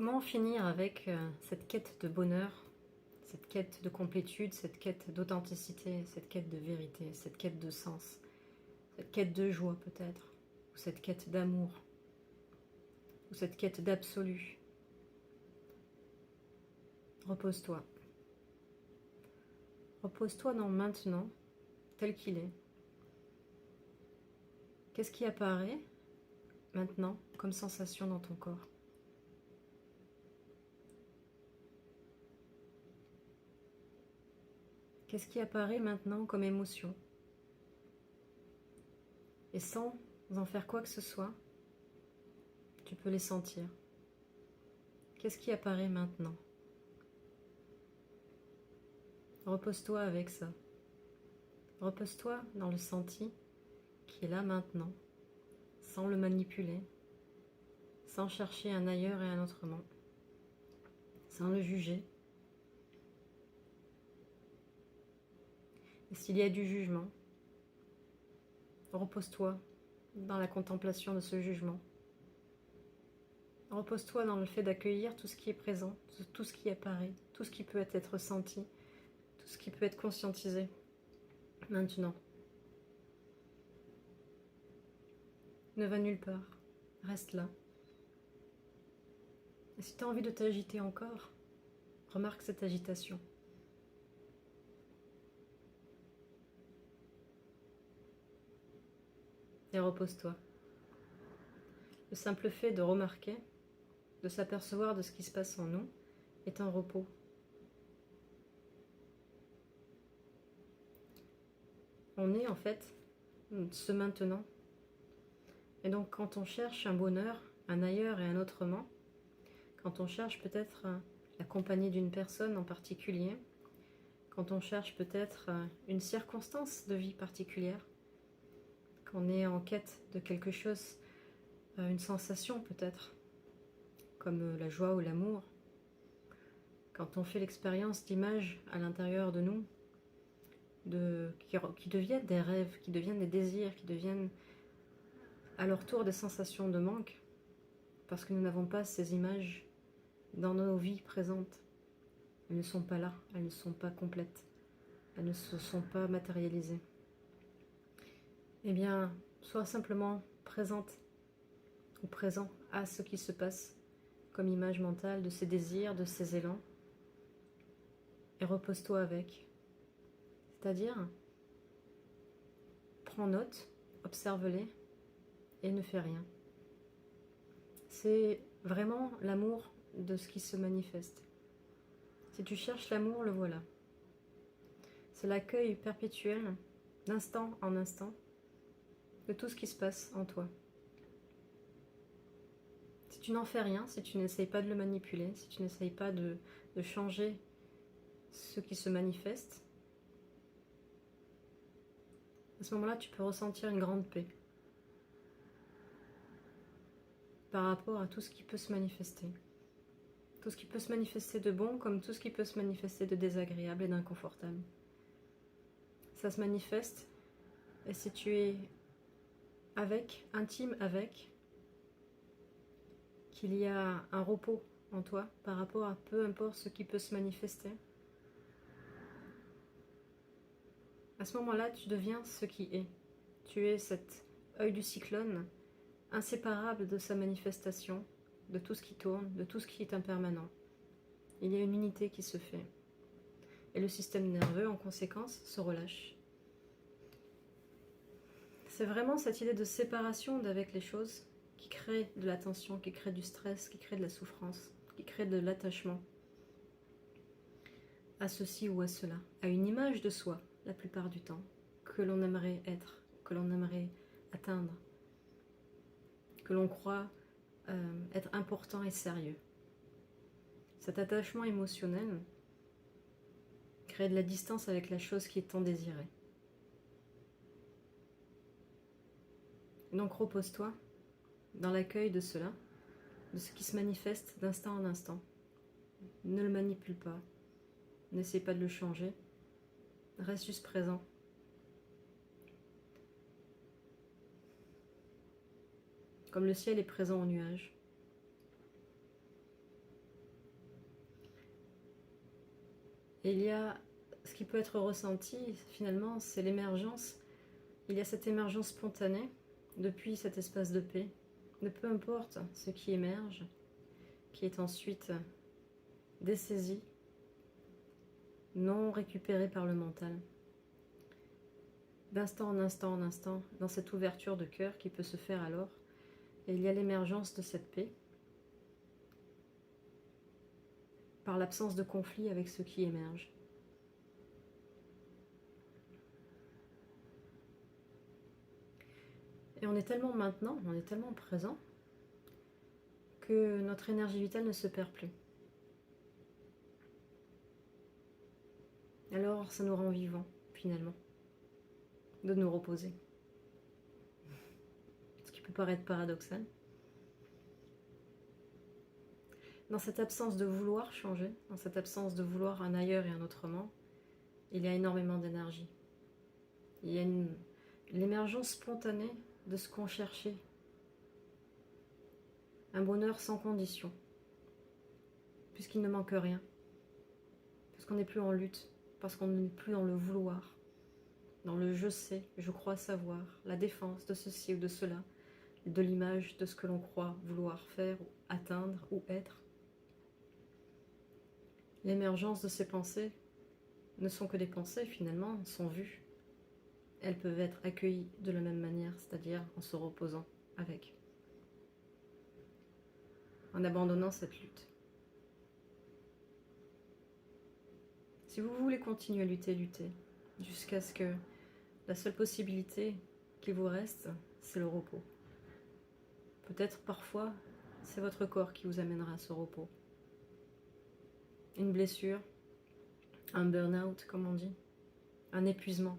Comment finir avec cette quête de bonheur, cette quête de complétude, cette quête d'authenticité, cette quête de vérité, cette quête de sens, cette quête de joie peut-être, ou cette quête d'amour, ou cette quête d'absolu? Repose-toi. Repose-toi dans le maintenant, tel qu'il est. Qu'est-ce qui apparaît maintenant comme sensation dans ton corps? Qu'est-ce qui apparaît maintenant comme émotion? Et sans en faire quoi que ce soit, tu peux les sentir. Qu'est-ce qui apparaît maintenant? Repose-toi avec ça. Repose-toi dans le senti qui est là maintenant, sans le manipuler, sans chercher un ailleurs et un autrement, sans le juger. Et s'il y a du jugement, repose-toi dans la contemplation de ce jugement. Repose-toi dans le fait d'accueillir tout ce qui est présent, tout ce qui apparaît, tout ce qui peut être senti, tout ce qui peut être conscientisé maintenant. Ne va nulle part, reste là. Et si tu as envie de t'agiter encore, remarque cette agitation. Et repose-toi. Le simple fait de remarquer, de s'apercevoir de ce qui se passe en nous, est un repos. On est en fait ce maintenant. Et donc quand on cherche un bonheur, un ailleurs et un autrement, quand on cherche peut-être la compagnie d'une personne en particulier, quand on cherche peut-être une circonstance de vie particulière, qu'on est en quête de quelque chose, une sensation peut-être, comme la joie ou l'amour, quand on fait l'expérience d'images à l'intérieur de nous, qui deviennent des rêves, qui deviennent des désirs, qui deviennent à leur tour des sensations de manque, parce que nous n'avons pas ces images dans nos vies présentes. Elles ne sont pas là, elles ne sont pas complètes, elles ne se sont pas matérialisées. Eh bien, sois simplement présente ou présent à ce qui se passe comme image mentale de ces désirs, de ces élans, et repose-toi avec. C'est-à-dire, prends note, observe-les et ne fais rien. C'est vraiment l'amour de ce qui se manifeste. Si tu cherches l'amour, le voilà. C'est l'accueil perpétuel, d'instant en instant, de tout ce qui se passe en toi. Si tu n'en fais rien, si tu n'essayes pas de le manipuler, si tu n'essayes pas de changer ce qui se manifeste, à ce moment-là, tu peux ressentir une grande paix par rapport à tout ce qui peut se manifester. Tout ce qui peut se manifester de bon comme tout ce qui peut se manifester de désagréable et d'inconfortable. Ça se manifeste, et si tu es avec, intime avec, qu'il y a un repos en toi par rapport à peu importe ce qui peut se manifester, à ce moment-là, tu deviens ce qui est. Tu es cet œil du cyclone, inséparable de sa manifestation, de tout ce qui tourne, de tout ce qui est impermanent. Il y a une unité qui se fait. Et le système nerveux, en conséquence, se relâche. C'est vraiment cette idée de séparation d'avec les choses qui crée de la tension, qui crée du stress, qui crée de la souffrance, qui crée de l'attachement à ceci ou à cela, à une image de soi, la plupart du temps, que l'on aimerait être, que l'on aimerait atteindre, que l'on croit être important et sérieux. Cet attachement émotionnel crée de la distance avec la chose qui est tant désirée. Donc repose-toi dans l'accueil de cela, de ce qui se manifeste d'instant en instant. Ne le manipule pas, n'essaie pas de le changer, reste juste présent. Comme le ciel est présent aux nuages. Et il y a ce qui peut être ressenti, finalement, c'est l'émergence. Il y a cette émergence spontanée depuis cet espace de paix, de peu importe ce qui émerge, qui est ensuite dessaisi, non récupéré par le mental. D'instant en instant en instant, dans cette ouverture de cœur qui peut se faire alors, et il y a l'émergence de cette paix, par l'absence de conflit avec ce qui émerge. Et on est tellement maintenant, on est tellement présent, que notre énergie vitale ne se perd plus. Alors ça nous rend vivants, finalement, de nous reposer. Ce qui peut paraître paradoxal. Dans cette absence de vouloir changer, dans cette absence de vouloir un ailleurs et un autrement, il y a énormément d'énergie. Il y a l'émergence spontanée de ce qu'on cherchait. Un bonheur sans condition, puisqu'il ne manque rien, puisqu'on n'est plus en lutte, parce qu'on n'est plus dans le vouloir, dans le je sais, je crois savoir, la défense de ceci ou de cela, de l'image de ce que l'on croit vouloir faire, ou atteindre ou être. L'émergence de ces pensées ne sont que des pensées, finalement, sont vues. Elles peuvent être accueillies de la même manière, c'est-à-dire en se reposant avec, en abandonnant cette lutte. Si vous voulez continuer à lutter, luttez, jusqu'à ce que la seule possibilité qui vous reste, c'est le repos. Peut-être parfois, c'est votre corps qui vous amènera à ce repos. Une blessure, un burn-out, comme on dit, un épuisement.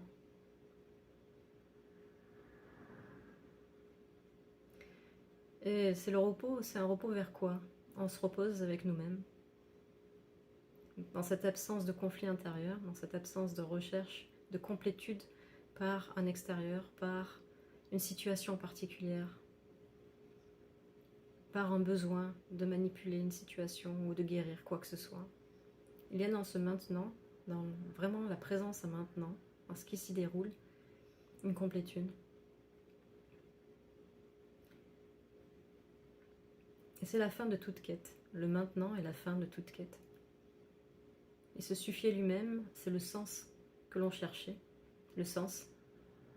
Et c'est le repos, c'est un repos vers quoi? On se repose avec nous-mêmes. Dans cette absence de conflit intérieur, dans cette absence de recherche, de complétude par un extérieur, par une situation particulière, par un besoin de manipuler une situation ou de guérir quoi que ce soit. Il y a dans ce maintenant, dans vraiment la présence à maintenant, dans ce qui s'y déroule, une complétude. Et c'est la fin de toute quête. Le maintenant est la fin de toute quête. Et se suffit lui-même, c'est le sens que l'on cherchait. Le sens,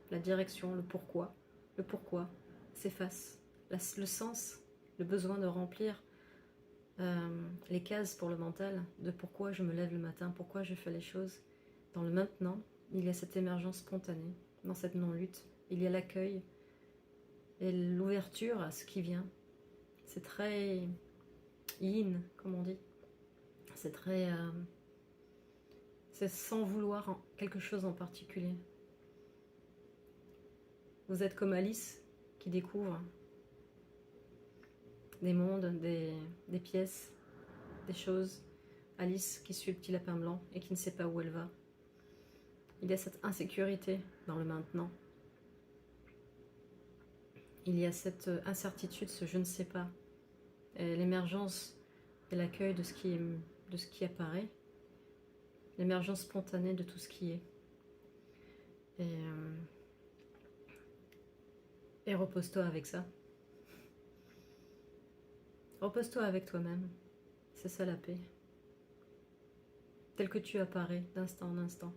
la direction, le pourquoi. Le pourquoi s'efface. Le sens, le besoin de remplir les cases pour le mental, de pourquoi je me lève le matin, pourquoi je fais les choses. Dans le maintenant, il y a cette émergence spontanée. Dans cette non-lutte, il y a l'accueil et l'ouverture à ce qui vient. C'est très yin, comme on dit. C'est très... c'est sans vouloir quelque chose en particulier. Vous êtes comme Alice qui découvre des mondes, des pièces, des choses. Alice qui suit le petit lapin blanc et qui ne sait pas où elle va. Il y a cette insécurité dans le maintenant. Il y a cette incertitude, ce je ne sais pas. L'émergence et l'accueil de ce qui apparaît. L'émergence spontanée de tout ce qui est. Et repose-toi avec ça. Repose-toi avec toi-même. C'est ça la paix. Tel que tu apparais d'instant en instant.